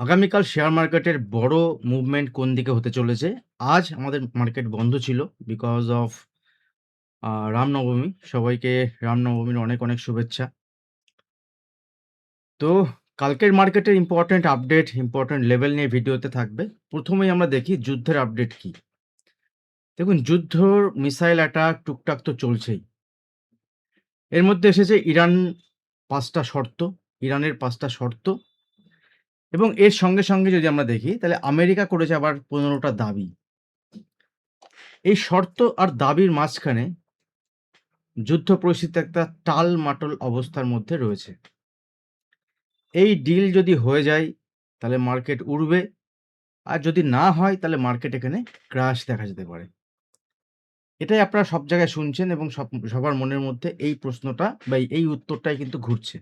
আগামীকাল শেয়ার মার্কেটের বড় মুভমেন্ট কোন দিকে হতে চলেছে? আজ আমাদের মার্কেট বন্ধ ছিল বিকজ অফ রামনবমী। সবাইকে রামনবমীর অনেক, অনেক শুভেচ্ছা। তো কালকের মার্কেটের ইম্পোর্টেন্ট আপডেট, ইম্পোর্টেন্ট লেভেল নিয়ে ভিডিওতে থাকবে। প্রথমেই আমরা দেখি যুদ্ধের আপডেট কি? দেখুন যুদ্ধর মিসাইল অ্যাটাক টুকটাক তো চলছেই। এর মধ্যে এসেছে ইরানের ৫ টা শর্ত এবং এর সঙ্গে, সঙ্গে যদি আমরা দেখি তাহলে আমেরিকা করেছে আবার ১৫ টা দাবি। এই শর্ত আর দাবির মাঝখানে যুদ্ধ পরিস্থিতি একটা টালমাটাল অবস্থার মধ্যে রয়েছে। এই ডিল যদি হয়ে যায় তাহলে মার্কেট উড়বে, আর যদি না হয় তাহলে মার্কেট এখানে ক্র্যাশ দেখা যেতে পারে। এটাই আপনারা সব জায়গায় শুনছেন এবং সবার মনের মধ্যে এই প্রশ্নটা বা এই উত্তরটাই কিন্তু ঘুরছে।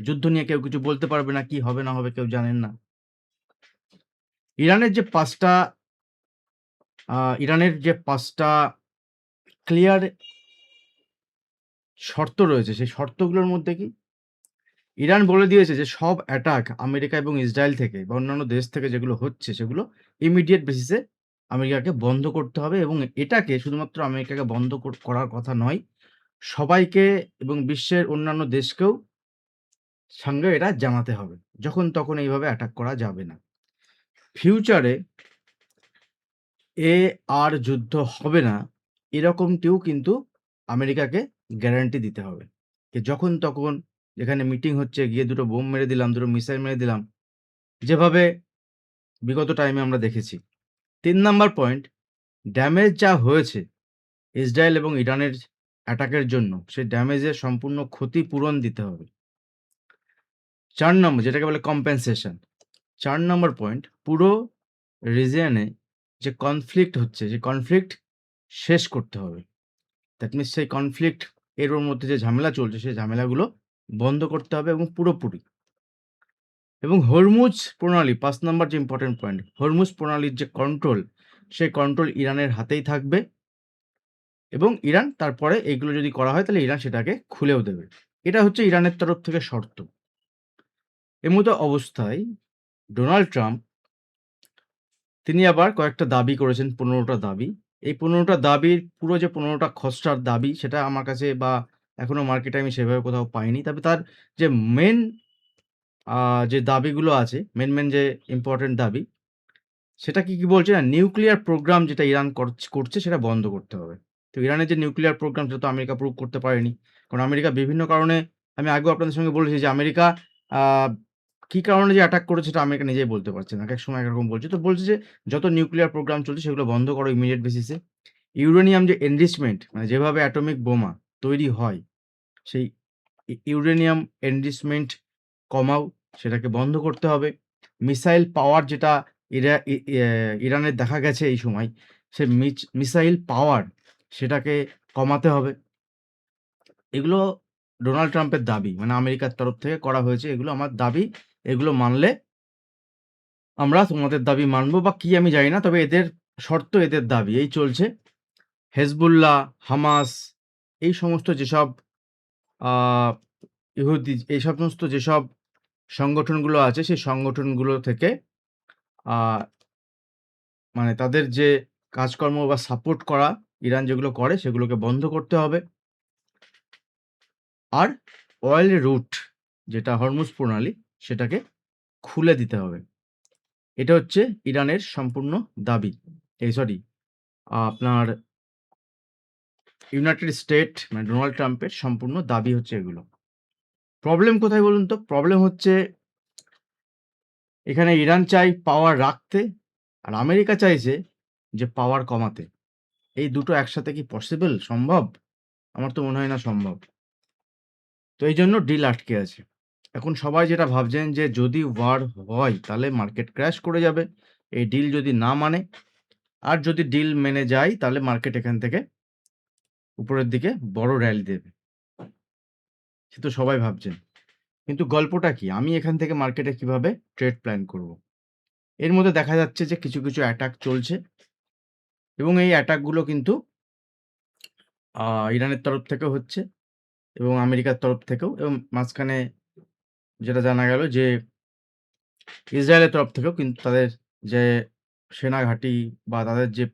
যুদ্ধ নিয়ে কেউ কিছু বলতে পারবে না, কি হবে না হবে কেউ জানেন না। ইরানের যে ৫ টা ইরানের যে ৫ টা ক্লিয়ার শর্ত রয়েছে, সেই শর্তগুলোর মধ্যে কি? ইরান বলে দিয়েছে যে সব অ্যাটাক আমেরিকা এবং ইসরায়েল থেকে বা অন্যান্য দেশ থেকে যেগুলো হচ্ছে সেগুলো ইমিডিয়েট বেসিসে আমেরিকাকে বন্ধ করতে হবে এবং এটাকে শুধুমাত্র আমেরিকাকে বন্ধ করার কথা নয়, সবাইকে এবং বিশ্বের অন্যান্য দেশকেও সঙ্গে এটা জানাতে হবে। যখন তখন এইভাবে অ্যাটাক করা যাবে না। ফিউচারে আর যুদ্ধ হবে না এরকমটিও কিন্তু আমেরিকাকে গ্যারান্টি দিতে হবে। যে যখন তখন যেখানে মিটিং হচ্ছে গিয়ে দুটো বোম মেরে দিলাম, দুটো মিসাইল মেরে দিলাম। যেভাবে বিগত টাইমে আমরা দেখেছি। ৩ নাম্বার পয়েন্ট, ড্যামেজ যা হয়েছে ইসরায়েল এবং ইরানের অ্যাটাকের জন্য, সেই ড্যামেজের সম্পূর্ণ ক্ষতিপূরণ দিতে হবে। ৪ নম্বর যেটাকে বলে কম্পেনসেশন। ৪ নম্বর পয়েন্ট, পুরো রিজিয়নে যে কনফ্লিক্ট হচ্ছে, সেই কনফ্লিক্ট শেষ করতে হবে। দ্যাট মিনস সেই কনফ্লিক্ট এর ওর মধ্যে যে ঝামেলা চলছে, সেই ঝামেলাগুলো বন্ধ করতে হবে এবং পুরোপুরি। এবং হরমুজ প্রণালী ৫ নাম্বার যে ইম্পোর্টেন্ট পয়েন্ট, হরমুজ প্রণালীর যে কন্ট্রোল, সেই কন্ট্রোল ইরানের হাতেই থাকবে এবং ইরান তারপরে এইগুলো যদি করা হয় তাহলে ইরান সেটাকে খুলেও দেবে। এটা হচ্ছে ইরানের তরফ থেকে শর্ত। এমতো অবস্থায় ডোনাল্ড ট্রাম্প তিনি আবার কয়েকটা দাবি করেছেন, ১৫ টা দাবি। এই ১৫ টা দাবির পুরো যে ১৫ টা খসড়ার দাবি সেটা আমার কাছে বা এখনো মার্কেটে আমি সেভাবে কোথাও পাইনি। তবে তার যে মেইন আ যে দাবিগুলো আছে, মেইন যে ইম্পোর্টেন্ট দাবি সেটা কি, কি বলছে না? নিউক্লিয়ার প্রোগ্রাম যেটা ইরান করছে সেটা বন্ধ করতে হবে। তো ইরানের যে নিউক্লিয়ার প্রোগ্রাম সেটা তো আমেরিকা প্রুভ করতে পারেনি। কারণ আমেরিকা বিভিন্ন কারণে আমি আগেও আপনাদের সঙ্গে বলেছি যে আমেরিকা আ কি কারণে যে অ্যাটাক করেছে সেটা আমেরিকা নিজেই বলতে পারছে না। একেক সময় একেক রকম বলছে। তো বলছে যে যত নিউক্লিয়ার প্রোগ্রাম চলছে সেগুলো বন্ধ করো ইমিডিয়েট বেসিসে। ইউরেনিয়াম যে এনরিচমেন্ট মানে যেভাবে অ্যাটমিক বোমা তৈরি হয়, সেই ইউরেনিয়াম এনরিচমেন্ট কমাও, সেটাকে বন্ধ করতে হবে। মিসাইল পাওয়ার যেটা ইরা ই ইয়ে ইরানের দেখা গেছে এই সময়, সে মিসাইল পাওয়ার সেটাকে কমাতে হবে। এগুলো ডোনাল্ড ট্রাম্পের দাবি। মানে আমেরিকার তরফ থেকে করা হয়েছে। এগুলো আমার দাবি। এগুলো মানলে আমরা তোমাদের দাবি মানব বা কি আমি জানি না। তবে এদের শর্ত, এদের দাবি এই চলছে। হেজবুল্লাহ, হামাস এই সমস্ত যেসব আ ইহুদি এই সমস্ত যেসব সংগঠনগুলো আছে সেই সংগঠনগুলো থেকে আ মানে তাদের যে কাজকর্ম বা সাপোর্ট করা ইরান যেগুলো করে সেগুলোকে বন্ধ করতে হবে। আর অয়েল রুট যেটা হরমুজ প্রণালী সেটাকে খুলে দিতে হবে। এটা হচ্ছে ইরানের সম্পূর্ণ দাবি। সরি, আপনার ইউনাইটেড স্টেট মানে ডোনাল্ড ট্রাম্পের সম্পূর্ণ দাবি হচ্ছে এগুলো। প্রবলেম কোথায় বলুন তো? প্রবলেম হচ্ছে এখানে ইরান চায় পাওয়ার রাখতে আর আমেরিকা চাইছে যে পাওয়ার কমাতে। এই দুটো একসাথে কি পসিবল? সম্ভব? আমার তো মনে হয় না সম্ভব। তো এইজন্য ডিল আটকে আছে। এখন সবাই যেটা ভাবছেন যে যদি ওয়ার হয় তাহলে মার্কেট ক্র্যাশ করে যাবে। এই ডিল যদি না মানে, আর যদি ডিল মেনে যায় তাহলে মার্কেট এখান থেকে উপরের দিকে বড় র‍্যালি দেবে। সে তো সবাই ভাবছেন। কিন্তু গল্পটা কি? আমি এখান থেকে মার্কেটে কিভাবে ট্রেড প্ল্যান করব? এর মধ্যে দেখা যাচ্ছে যে কিছু, কিছু অ্যাটাক চলছে এবং এই অ্যাটাক গুলো কিন্তু আ ইরানের তরফ থেকেও হচ্ছে এবং আমেরিকার তরফ থেকেও এবং মাঝখানে যেটা জানা গেল যে ইসরায়েলের তরফ থেকেও কিন্তু তাদের যে সেনা ঘাঁটি বা তাদের যে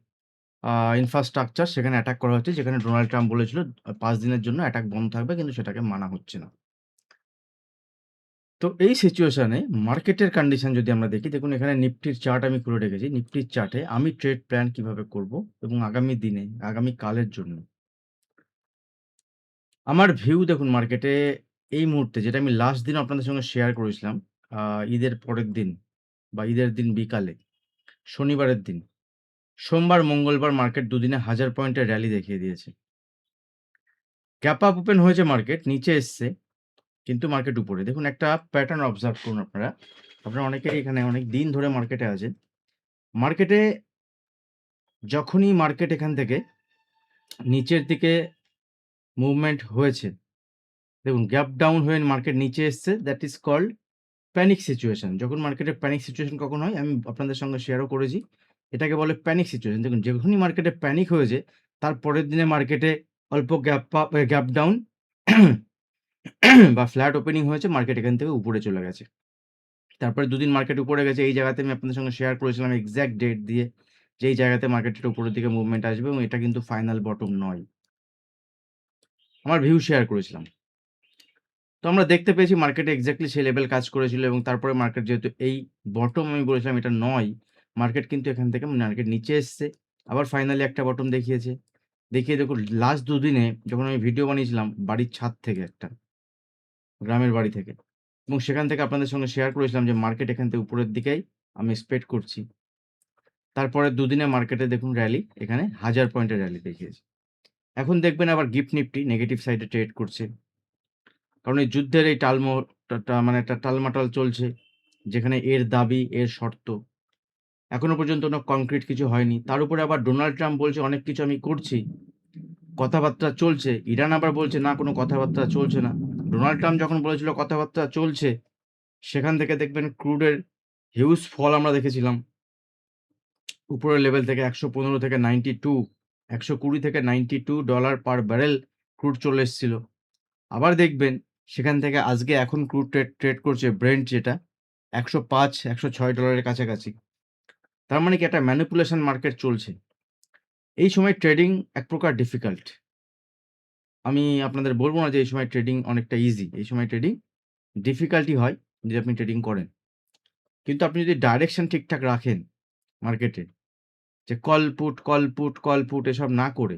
ইনফ্রাস্ট্রাকচার সেখানে অ্যাটাক করা হচ্ছে, যেখানে ডোনাল্ড ট্রাম্প বলেছিল ৫ দিনের জন্য অ্যাটাক বন্ধ থাকবে, কিন্তু সেটাকে মানা হচ্ছে না। তো এই সিচুয়েশনে মার্কেটের কন্ডিশন যদি আমরা দেখি, দেখুন এখানে নিফটির চার্ট আমি খুলে রেখেছি। নিফটির চার্টে আমি ট্রেড প্ল্যান কিভাবে করব এবং আগামী দিনে, আগামী কালের জন্য আমার ভিউ দেখুন মার্কেটে এই মুহূর্তে, যেটা আমি লাস্ট দিন আপনাদের সঙ্গে শেয়ার করেছিলাম, ঈদের পরের দিন বা ঈদের দিন বিকালে, শনিবারের দিন। সোমবার, মঙ্গলবার মার্কেট দুদিনে ১০০০ পয়েন্টের র‍্যালি দেখিয়ে দিয়েছে। গ্যাপ আপ ওপেন হয়েছে মার্কেট, নিচে এসছে কিন্তু মার্কেট উপরে। দেখুন একটা প্যাটার্ন অবজার্ভ করুন আপনারা। আপনারা অনেকেই এখানে অনেক দিন ধরে মার্কেটে আছেন। মার্কেটে যখনই মার্কেট এখান থেকে নিচের দিকে মুভমেন্ট হয়েছে, দেখুন গ্যাপ ডাউন হয়ে মার্কেট নিচে এসছে, that is called panic situation. যখন মার্কেটে প্যানিক সিচুয়েশন কখন হয়, আমি আপনাদের সঙ্গে শেয়ারও করেছি। এটাকে বলে প্যানিক সিচুয়েশন। দেখুন যখনই মার্কেটে প্যানিক হয়েছে, তার পরের দিনে মার্কেটে অল্প গ্যাপ ডাউন বা ফ্ল্যাট ওপেনিং হয়েছে, মার্কেট এখান থেকে উপরে চলে গেছে। তারপরে দুদিন মার্কেট উপরে গেছে। এই জায়গাতে আমি আপনাদের সঙ্গে শেয়ার করেছিলাম এক্সাক্ট ডেট দিয়ে, যে এই জায়গাতে মার্কেটের উপরের দিকে মুভমেন্ট আসবে এবং এটা কিন্তু ফাইনাল বটম নয়। আমার ভিউ শেয়ার করেছিলাম। তো আমরা দেখতে পেয়েছি মার্কেটে এক্সাক্টলি সেই লেভেল কাজ করেছিল এবং তারপরে মার্কেট যেহেতু এই বটম আমি বলেছিলাম এটা নয়, মার্কেট কিন্তু এখান থেকে মার্কেট নিচে এসছে। আবার ফাইনালি একটা বটম দেখিয়েছে। দেখিয়ে দেখুন লাস্ট দুদিনে যখন আমি ভিডিও বানিয়েছিলাম বাড়ির ছাদ থেকে, একটা গ্রামের বাড়ি থেকে, এবং সেখান থেকে আপনাদের সঙ্গে শেয়ার করেছিলাম যে মার্কেট এখান থেকে উপরের দিকেই আমি এক্সপেক্ট করছি। তারপরের দুদিনে মার্কেটে দেখুন র্যালি, এখানে ১০০০ পয়েন্টের র্যালি দেখিয়েছে। এখন দেখবেন আবার গিফট নিফটি নেগেটিভ সাইডে ট্রেড করছে। কারণ এই যুদ্ধের এই মানে একটা টালমাটাল চলছে, যেখানে এর দাবি, এর শর্ত। এখনো পর্যন্ত কোনো কনক্রিট কিছু হয়নি। তার উপরে আবার ডোনাল্ড ট্রাম্প বলছে অনেক কিছু আমি করছি। কথাবার্তা চলছে। ইরান আবার বলছে না, কোনো কথাবার্তা চলছে না। ডোনাল্ড ট্রাম্প যখন বলেছিল কথাবার্তা চলছে, সেখান থেকে দেখবেন ক্রুডের হিউজ ফল আমরা দেখেছিলাম। উপরের লেভেল থেকে ১১৫ থেকে 92, ১২০ থেকে $92 পার ব্যারেল ক্রুড চলে এসেছিল। আবার দেখবেন সেখান থেকে আজকে এখন ক্রুড ট্রেড করছে ব্রেন্ট, যেটা $১০৫, $১০৬ এর কাছাকাছি। তার মানে কি একটা ম্যানিপুলেশন মার্কেট চলছে। এই সময় ট্রেডিং এক প্রকার ডিফিকাল্ট। আমি আপনাদের বলব না যে এই সময় ট্রেডিং অনেকটা ইজি। এই সময় ট্রেডিং ডিফিকাল্টই হয় যদি আপনি ট্রেডিং করেন। কিন্তু আপনি যদি ডাইরেকশন ঠিকঠাক রাখেন মার্কেটে, যে কল পুট এসব না করে,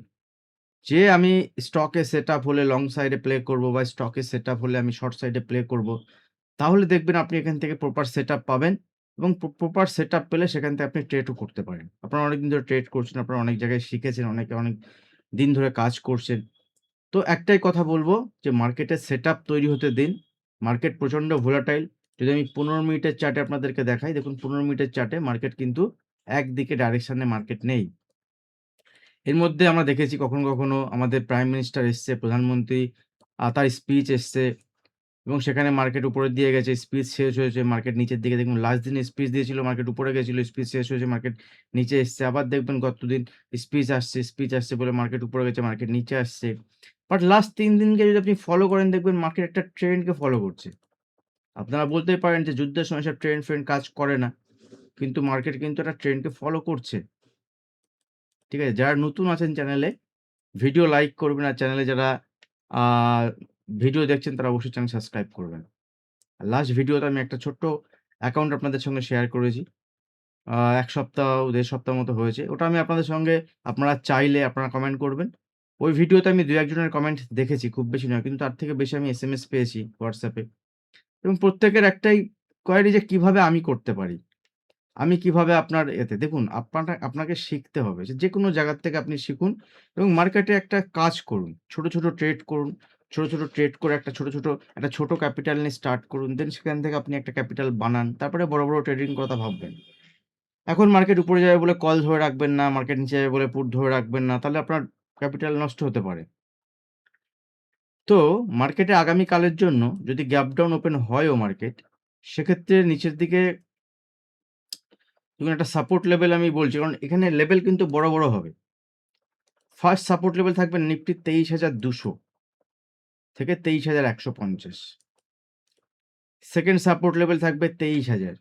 যে আমি স্টকে সেটআপ হলে লং সাইডে প্লে করব বা স্টকে সেটআপ হলে আমি শর্ট সাইডে প্লে করব, তাহলে দেখবেন আপনি এখান থেকে প্রপার সেটআপ পাবেন এবং প্রপার সেটআপ পেলে সেখান থেকে আপনি ট্রেডও করতে পারেন। আপনারা অনেকদিন ধরে ট্রেড করছেন, আপনারা অনেক জায়গায় শিখেছেন, অনেকে অনেক দিন ধরে কাজ করছেন। তো একটাই কথা বলব যে মার্কেটের সেটআপ তৈরি হতে দিন। মার্কেট প্রচন্ড ভোলাটাইল। যদি আমি ১৫ মিনিটের চার্টে আপনাদেরকে দেখাই, দেখুন ১৫ মিনিটের চার্টে মার্কেট কিন্তু একদিকে ডাইরেকশনে মার্কেট নেই। এর মধ্যে আমরা দেখেছি কখনো আমাদের প্রাইম মিনিস্টার এসছে, প্রধানমন্ত্রী তার স্পিচ এসছে এবং সেখানে মার্কেট উপরের দিয়ে গেছে, স্পিচ শেষ হয়েছে, মার্কেট নিচের দিকে দেখুন লাস্ট দিনে স্পিচ দিয়েছিল, মার্কেট উপরে গেছিল, স্পিচ শেষ হয়েছে, মার্কেট নিচে এসছে। আবার দেখবেন গতদিন স্পিচ আসছে বলে মার্কেট উপরে গেছে, মার্কেট নিচে আসছে। বাট লাস্ট ৩ দিনকে যদি আপনি ফলো করেন, দেখবেন মার্কেট একটা ট্রেন্ডকে ফলো করছে। আপনারা বলতেই পারেন যে যুদ্ধের সময় সব ট্রেন্ড কাজ করে না। কিন্তু মার্কেট কিন্তু একটা ট্রেন্ডকে ফলো করছে। ঠিক আছে? যারা নতুন আছেন চ্যানেলে, ভিডিও লাইক করবেন, আর চ্যানেলে যারা আ ভিডিও দেখছেন তারা অবশ্যই চ্যানেল সাবস্ক্রাইব করবেন। আর লাস্ট ভিডিওতে আমি একটা ছোট্ট অ্যাকাউন্ট আপনাদের সঙ্গে শেয়ার করেছি। ১ সপ্তাহ, ১.৫ সপ্তাহ মতো হয়েছে। ওটা আমি আপনাদের সঙ্গে, আপনারা চাইলে আপনারা কমেন্ট করবেন। ওই ভিডিওতে আমি ২-১ জনের কমেন্ট দেখেছি, খুব বেশি নয়। কিন্তু তার থেকে বেশি আমি এসএমএস পেয়েছি WhatsApp এ। এবং প্রত্যেকের একটাই কোয়েরি যে কিভাবে আমি করতে পারি। আমি কিভাবে আপনার এতে দেখুন, আপনাকে শিখতে হবে। যেকোনো জায়গা থেকে আপনি শিখুন এবং মার্কেটে একটা কাজ করুন। ছোট ট্রেড করুন। ছোট ট্রেড করে একটা ছোট ক্যাপিটাল নিয়ে স্টার্ট করুন। দেন সেখান থেকে আপনি একটা ক্যাপিটাল বানান। তারপরে বড় ট্রেডিং কথা ভাববেন। এখন মার্কেট উপরে যাবে বলে কল ধরে রাখবেন না, মার্কেট নিচে যাবে বলে পুট ধরে রাখবেন না। তাহলে আপনার ক্যাপিটাল নষ্ট হতে পারে। তো মার্কেটে আগামীকালের জন্য যদি গ্যাপ ডাউন ওপেন হয়ও মার্কেট, সেক্ষেত্রে নিচের দিকে দেখুন একটা সাপোর্ট লেভেল আমি বলছি, কারণ এখানে লেভেল কিন্তু বড় হবে। ফার্স্ট সাপোর্ট লেভেল থাকবে নিফটির ২৩,২০০ থেকে ২৩,১৫০। সেকেন্ড সাপোর্ট লেভেল থাকবে ২৩,০০০।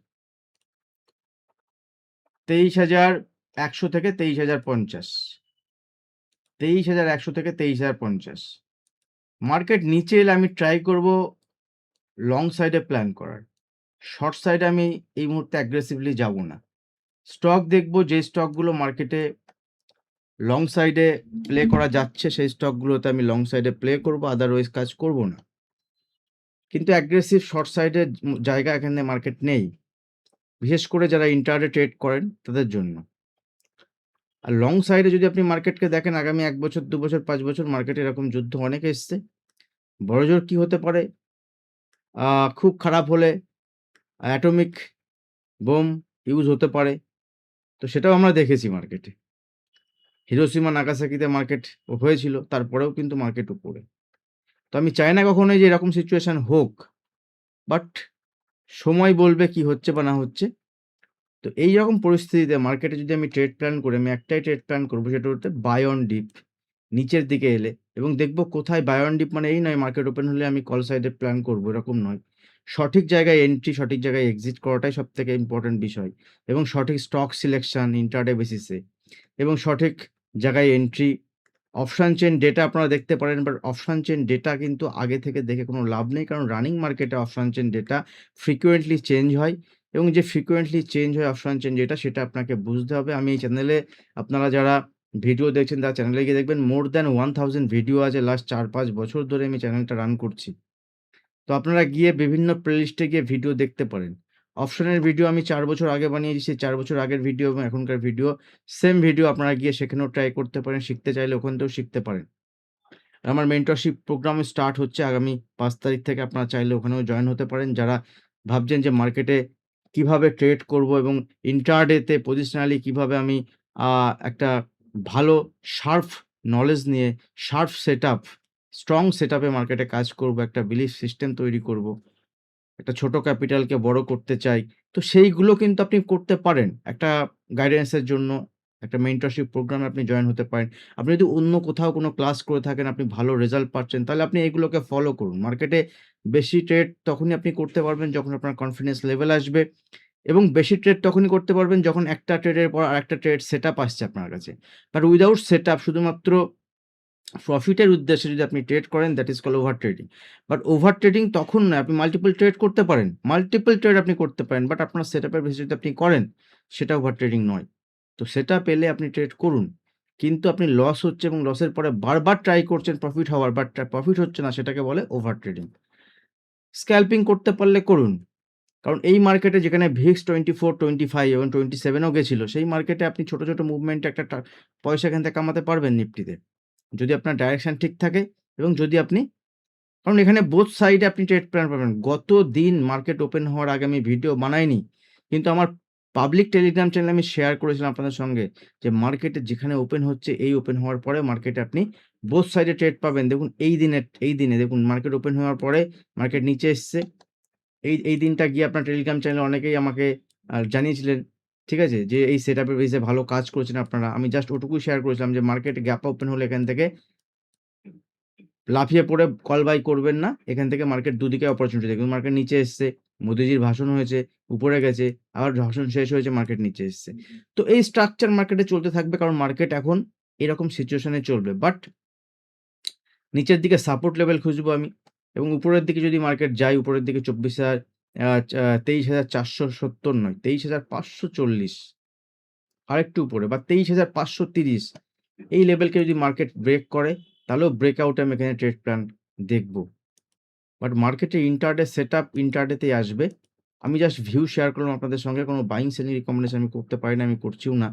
23,100 থেকে 23,050, 23,100 থেকে 23,050। মার্কেট নিচে এলে আমি ট্রাই করব লং সাইডে প্ল্যান করার। শর্ট সাইডে আমি এই মুহূর্তে অ্যাগ্রেসিভলি যাব না। স্টক দেখব, যে স্টকগুলো মার্কেটে লং সাইডে প্লে করা যাচ্ছে সেই স্টকগুলোতে আমি লং সাইডে প্লে করব, আদারওয়াইজ কাজ করব না। কিন্তু অ্যাগ্রেসিভ শর্ট সাইডের জায়গা এখানে মার্কেট নেই, বিশেষ করে যারা ইন্ট্রাডে ট্রেড করেন তাদের জন্য। আর লং সাইডে যদি আপনি মার্কেটকে দেখেন, আগামী 1 বছর, 2 বছর, 5 বছর মার্কেটে এরকম যুদ্ধ অনেক এসছে। বড়জোর কি হতে পারে? খুব খারাপ হলে অ্যাটমিক বোম ইউজ হতে পারে। তো সেটাও আমরা দেখেছি মার্কেটে। হিরোশিমা নাগাসাকিতে মার্কেট হয়েছিল, তারপরেও কিন্তু মার্কেট উপরে। তো আমি চাই না কখনোই যে এরকম সিচুয়েশন হোক, বাট সময় বলবে কি হচ্ছে বা না হচ্ছে। তো এইরকম পরিস্থিতিতে মার্কেটে যদি আমি ট্রেড প্ল্যান করি, আমি একটাই ট্রেড প্ল্যান করবো, সেটা হচ্ছে বাই অন ডিপ নিচের দিকে এলে, এবং দেখব কোথায় বাই অন ডিপ, মানে এই নয় মার্কেট ওপেন হলে আমি কল সাইডে প্ল্যান করবো, এরকম নয়। সঠিক জায়গায় এন্ট্রি, সঠিক জায়গায় এক্সিট করাটাই সব থেকে ইম্পর্টেন্ট বিষয়, এবং সঠিক স্টক সিলেকশন ইন্ট্রাডে বেসিসে, এবং সঠিক জায়গায় এন্ট্রি। অপশন চেন ডেটা আপনারা দেখতে পারেন, বাট অপশন চেন ডেটা কিন্তু আগে থেকে দেখে কোনো লাভ নেই, কারণ রানিং মার্কেটে option chain data frequently change হয়, এবং যে ফ্রিকুয়েন্টলি চেঞ্জ হয় অপশন চেন ডেটা, সেটা আপনাকে বুঝতে হবে। আমি এই চ্যানেলে, আপনারা যারা ভিডিও দেখছেন তারা চ্যানেলে গিয়ে দেখবেন, মোর দ্যান 1000 ভিডিও আছে, লাস্ট 4-5 বছর ধরে আমি চ্যানেলটা রান করছি। তো আপনারা গিয়ে বিভিন্ন প্লেলিস্টে গিয়ে ভিডিও দেখতে পারেন। অপশনের ভিডিও আমি 4 বছর আগে বানিয়েছি, সেই 4 বছর আগের ভিডিও এবং এখনকার ভিডিও সেম ভিডিও, আপনারা গিয়ে সেখানেও ট্রাই করতে পারেন, শিখতে চাইলে ওখান থেকেও শিখতে পারেন। আমার মেন্টরশিপ প্রোগ্রাম স্টার্ট হচ্ছে আগামী 5 তারিখ থেকে, আপনারা চাইলে ওখানেও জয়েন হতে পারেন। যারা ভাবছেন যে মার্কেটে কিভাবে ট্রেড করব এবং ইন্ট্রাডেতে পজিশনালি কিভাবে আমি একটা ভালো শার্প নলেজ নিয়ে শার্প সেটআপ, স্ট্রং সেটআপে মার্কেটে কাজ করব, একটা বিলিফ সিস্টেম তৈরি করব, একটা ছোট ক্যাপিটালকে বড় করতে চাই। তো সেইগুলো কিন্তু আপনি করতে পারেন। একটা গাইডেন্সের জন্য একটা মেন্টরশিপ প্রোগ্রামে আপনি জয়েন হতে পারেন। আপনি যদি অন্য কোথাও কোনো ক্লাস করে থাকেন, আপনি ভালো রেজাল্ট পাচ্ছেন, তাহলে আপনি এগুলোকে ফলো করুন। মার্কেটে বেশি ট্রেড তখনই আপনি করতে পারবেন যখন আপনার কনফিডেন্স লেভেল আসবে, এবং বেশি ট্রেড তখনই করতে পারবেন যখন একটা ট্রেডের পর আরেকটা ট্রেড সেটআপ আসছে আপনার কাছে। বাট উইথআউট সেটআপ শুধুমাত্র প্রফিটের উদ্দেশ্যে যদি আপনি ট্রেড করেন, that is called overtrading. But overtrading তখন নয়, আপনি মাল্টিপল ট্রেড করতে পারেন, মাল্টিপল ট্রেড আপনি করতে পারেন, বাট আপনার সেটআপের বেসিসে যদি আপনি করেন, সেটা ওভার ট্রেডিং নয়। তো সেটআপ এলে আপনি ট্রেড করুন, কিন্তু আপনি লস হচ্ছে এবং লসের পরে বারবার ট্রাই করছেন প্রফিট হওয়ার, বাট প্রফিট হচ্ছে না, সেটাকে বলে ওভার ট্রেডিং। স্ক্যাল্পিং করতে পারলে করুন, কারণ এই মার্কেটে যেখানে ভিক্স 24, 25 এবং 27ও গেছিল, সেই মার্কেটে আপনি ছোট, ছোট মুভমেন্টে একটা পয়সা এখান থেকে কামাতে পারবেন নিফটিতে। যদি আপনার ডাইরেকশন ঠিক থাকে, এবং যদি আপনি, কারণ এখানে বোথ সাইডে আপনি ট্রেড প্ল্যান পাবেন। গতদিন মার্কেট ওপেন হওয়ার আগে আমি ভিডিও বানাইনি, কিন্তু আমার পাবলিক টেলিগ্রাম চ্যানেলে আমি শেয়ার করেছিলাম আপনাদের সঙ্গে, যে মার্কেটে যেখানে ওপেন হচ্ছে, এই ওপেন হওয়ার পরে মার্কেটে আপনি বোথ সাইডে ট্রেড পাবেন। দেখুন এই দিনে দেখুন মার্কেট ওপেন হওয়ার পরে মার্কেট নিচে এসছে। এই দিনটা গিয়ে আপনার টেলিগ্রাম চ্যানেলে অনেকেই আমাকে জানিয়েছিলেন, ঠিক আছে? যে এই সেটআপের বেসিসে ভালো কাজ করেছেন আপনারা। আমি জাস্ট ওটুকুই শেয়ার করেছিলাম যে মার্কেট গ্যাপ ওপেন হলে এখান থেকে লাফিয়ে পড়ে কল বাই করবেন না। এখান থেকে মার্কেট দুদিকে অপরচুনিটি দেখুন, মার্কেট নিচে এসছে, মোদিজির ভাষণ হয়েছে, উপরে গেছে, আবার ভাষণ শেষ হয়েছে, মার্কেট নিচে এসছে। তো এই স্ট্রাকচার মার্কেটে চলতে থাকবে, কারণ মার্কেট এখন এরকম সিচুয়েশনে চলবে। বাট নিচের দিকে সাপোর্ট লেভেল খুঁজবো আমি, এবং উপরের দিকে যদি মার্কেট যায়, উপরের দিকে 23,470 নয়, 23,540, আরেকটু উপরে, বা 23,530, এই লেভেলকে যদি মার্কেট ব্রেক করে, তাহলেও ব্রেকআউটে আমি এখানে ট্রেড প্ল্যান দেখব। বাট মার্কেটে ইন্ট্রাডে সেটআপ ইন্ট্রাডেতেই আসবে। আমি জাস্ট ভিউ শেয়ার করলাম আপনাদের সঙ্গে, কোনো বাইং সেলিং রিকমেন্ডেশন আমি করতে পারি না, আমি করছিও না।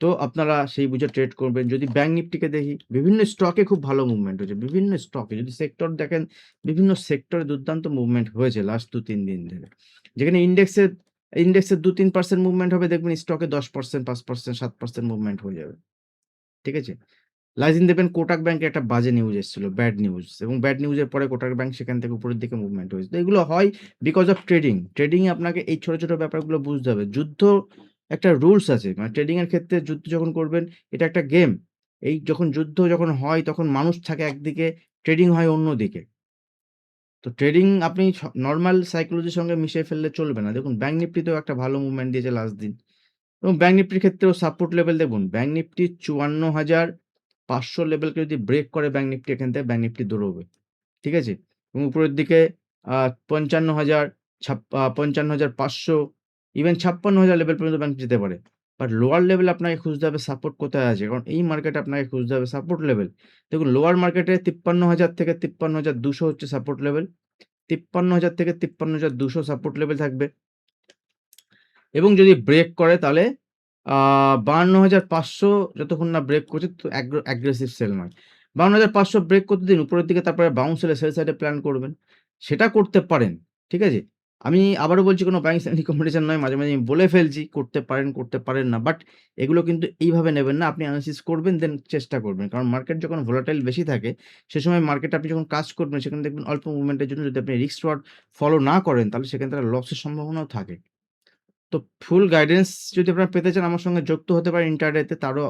তো আপনারা সেই বুঝে ট্রেড করবেন। যদি ব্যাংক নিফটিকে দেখি, বিভিন্ন স্টকে খুব ভালো মুভমেন্ট হয়েছে, বিভিন্ন স্টকে যদি সেক্টর দেখেন, বিভিন্ন সেক্টরে দুর্দান্ত মুভমেন্ট হয়েছে লাস্ট 2-3 দিন ধরে। যেখানে ইন্ডেক্সের 2-3% মুভমেন্ট হবে, দেখবেন স্টকে 10%, 5%, 7% মুভমেন্ট হয়ে যাবে। ঠিক আছে? লাস্ট দিন দেখবেন কোটাক ব্যাংকের একটা বাজে নিউজ এসেছিল, ব্যাড নিউজ, এবং ব্যাড নিউজের পরে কোটাক ব্যাংক সেখান থেকে উপরের দিকে মুভমেন্ট হয়েছে। তো এগুলো হয় বিকজ অফ ট্রেডিং। ট্রেডিং এ আপনাকে এই ছোট, ছোট ব্যাপারগুলো বুঝতে হবে। যুদ্ধ একটা রুলস আছে। মানে ট্রেডিং এর ক্ষেত্রে যুদ্ধ যখন করবেন, এটা একটা গেম। এই যখন যুদ্ধ যখন হয়, তখন মানুষ থাকে একদিকে, ট্রেডিং হয় অন্যদিকে। তো ট্রেডিং আপনি নরমাল সাইকোলজির সঙ্গে মিশিয়ে ফেললে চলবে না। দেখুন ব্যাংক নিফটিতেও একটা ভালো মুভমেন্ট দিয়েছে লাস্ট দিন। এবং ব্যাঙ্ক নিফটির ক্ষেত্রেও সাপোর্ট লেভেল দেখুন, ব্যাঙ্ক নিফটি 54,500 লেভেলকে যদি ব্রেক করে ব্যাঙ্ক নিফটি, এখান থেকে ব্যাঙ্ক নিফটি দৌড়বে। ঠিক আছে? এবং উপরের দিকে 55,000 55,500 ইভেন 56,000 লেভেল পর্যন্ত ব্যাঙ্ক যেতে পারে। বাট লোয়ার লেভেল আপনাকে খুঁজতে হবে সাপোর্ট কোথায় আছে। কারণ এই মার্কেটে আপনাকে খুঁজতে হবে সাপোর্ট লেভেল। দেখুন লোয়ার মার্কেটে 53,000 থেকে 53,200 হচ্ছে সাপোর্ট লেভেল। 53,000 থেকে 53,200 সাপোর্ট লেভেল থাকবে। এবং যদি ব্রেক করে তাহলে 52,500 যতক্ষণ না ব্রেক করছে তো অ্যাগ্রেসিভ সেল নয়। 52,500 ব্রেক করতে দিন, উপরের দিকে তারপরে বাউন্স হলে সেল সাইডে প্ল্যান করবেন। সেটা করতে পারেন। ঠিক আছে? আমি আবারও বলছি কোনো বাইং সেলিং রিকমেন্ডেশন নয়। মাঝে, মাঝে আমি বলে ফেলছি করতে পারেন, করতে পারেন না। বাট এগুলো কিন্তু এইভাবে নেবেন না। আপনি অ্যানালিসিস করবেন দেন চেষ্টা করবেন। কারণ মার্কেট যখন ভোলাটাইল বেশি থাকে সে সময় মার্কেটে আপনি যখন কাজ করবেন সেখানে দেখবেন অল্প মুভমেন্টের জন্য যদি আপনি রিস্ক রিওয়ার্ড ফলো না করেন তাহলে সেখানে তারা লসের সম্ভাবনাও থাকে। তো ফুল গাইডেন্স যদি আপনারা পেতে চান আমার সঙ্গে যুক্ত হতে পারেন ইন্টারনেটে, তারও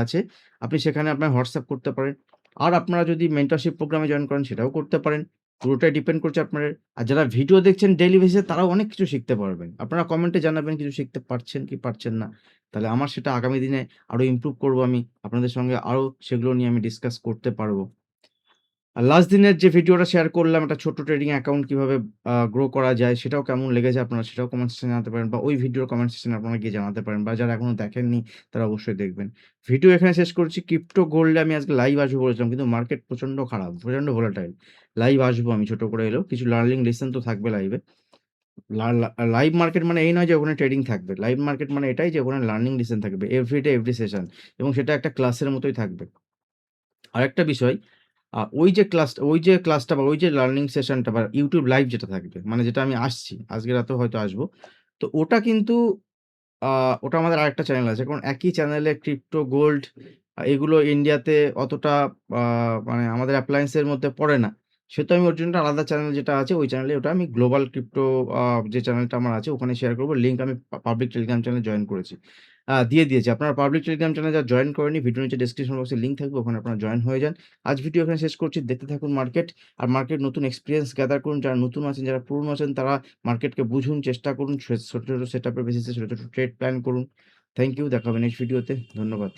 আছে। আপনি সেখানে আপনার হোয়াটসঅ্যাপ করতে পারেন। আর আপনারা যদি মেন্টরশিপ প্রোগ্রামে জয়েন করেন সেটাও করতে পারেন। পুরোটাই ডিপেন্ড করছে আপনাদের। আর যারা ভিডিও দেখছেন ডেইলি বেসিসে তারাও অনেক কিছু শিখতে পারবেন। আপনারা কমেন্টে জানাবেন কিছু শিখতে পারছেন কি পারছেন না। তাহলে আমার সেটা আগামী দিনে আরো ইমপ্রুভ করব আমি। আপনাদের সঙ্গে আরো সেগুলো নিয়ে আমি ডিসকাস করতে পারব। আর লাস্ট দিনের যে ভিডিওটা শেয়ার করলাম একটা ছোট্ট ট্রেডিং অ্যাকাউন্ট কিভাবে গ্রো করা যায় সেটাও কেমন লেগেছে আপনারা সেটাও কমেন্ট সেকশনে জানাতে পারেন, বা ওই ভিডিওর কমেন্ট সেকশনে আপনারা গিয়ে জানাতে পারেন, বা যারা এখনো দেখেননি তারা অবশ্যই দেখবেন। ভিডিও এখানে শেষ করছি। ক্রিপ্টো গোল্ডে আমি আজকে লাইভ আসবো বলেছিলাম কিন্তু মার্কেট প্রচন্ড খারাপ, প্রচন্ড ভোলাটাইল। লাইভ আসবো আমি ছোট করে হলেও। কিছু লার্নিং লেসন তো থাকবে লাইভে। লাইভ মার্কেট মানে এই নয় যে ওখানে ট্রেডিং থাকবে। লাইভ মার্কেট মানে এটাই যে ওখানে লার্নিং লেসন থাকবে এভরিডে এভরি সেশন, এবং সেটা একটা ক্লাসের মতোই থাকবে। আরেকটা বিষয়, ওই যে ক্লাসটা বা ওই যে লার্নিং সেশনটা বা YouTube লাইভ যেটা থাকবে, মানে যেটা আমি আসছি, আজকে রাতেও হয়তো আসবো। তো ওটা কিন্তু আ ওটা আমাদের আরেকটা চ্যানেল আছে। কারণ একই চ্যানেলে ক্রিপ্টো, গোল্ড এগুলো ইন্ডিয়াতে অতটা আ মানে আমাদের অ্যাপ্লায়েন্স এর মধ্যে পড়ে না। সেহেতু আমি ওর জন্য আলাদা চ্যানেল যেটা আছে ওই চ্যানেলে ওটা আমি গ্লোবাল ক্রিপ্টো আ যে চ্যানেলটা আমার আছে ওখানে শেয়ার করব। লিঙ্ক আমি পাবলিক টেলিগ্রাম চ্যানেলে জয়েন করেছি। দিয়ে দিয়েছি। আপনারা পাবলিক টেলিগ্রাম চ্যানেলে যারা জয়েন করেননি ভিডিওর নিচে ডেসক্রিপশন বক্সে লিঙ্ক থাকবে ওখানে আপনারা জয়েন হয়ে যান। আজ ভিডিও এখানে শেষ করছি। দেখতে থাকুন মার্কেট। আর মার্কেট নতুন এক্সপেরিয়েন্স গ্যাদার করুন। যারা নতুন আছেন, যারা পুরনো আছেন তারা মার্কেটকে বুঝুন, চেষ্টা করুন। ছোট, ছোট সেটআপ এর বেসিসে ছোট, ছোট ট্রেড প্ল্যান করুন। Thank you. দেখা হবে নেক্সট ভিডিওতে। ধন্যবাদ।